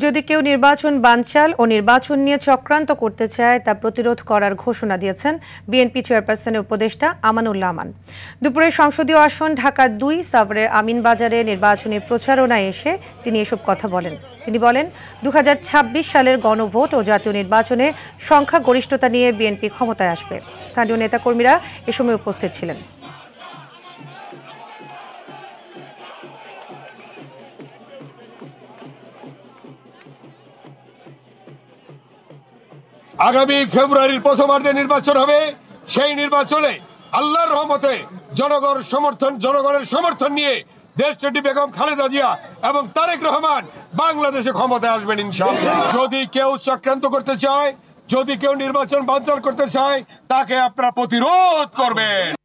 যদি কেউ নির্বাচন বানচাল ও নির্বাচন নিয়ে চক্রান্ত করতে চায় তা প্রতিরোধ করার ঘোষণা দিয়েছেন বিএনপি চেয়ারপারসনের উপদেষ্টা আমানুল্লাহ আমান। দুপুরে সংসদীয় আসন ঢাকা ২ সাভারের আমিনবাজারে নির্বাচনী প্রচারণায় এসে তিনি এসব কথা বলেন। তিনি বলেন, ২০২৬ সালের গণভোট ও জাতীয় নির্বাচনে সংখ্যাগরিষ্ঠতা নিয়ে বিএনপি ক্ষমতায় আসবে। স্থানীয় নেতাকর্মীরা এ সময় উপস্থিত ছিলেন। আগামী ফেব্রুয়ারির প্রথমার্ধে নির্বাচন হবে। সেই নির্বাচনে আল্লাহর রহমতে জনগণের সমর্থন নিয়ে দেশটি বেগম খালেদা জিয়া এবং তারেক রহমান বাংলাদেশে ক্ষমতায় আসবেন ইনশাআল্লাহ। যদি কেউ চক্রান্ত করতে চায়, যদি কেউ নির্বাচন বানচাল করতে চায়, তাকে আপনারা প্রতিরোধ করবেন।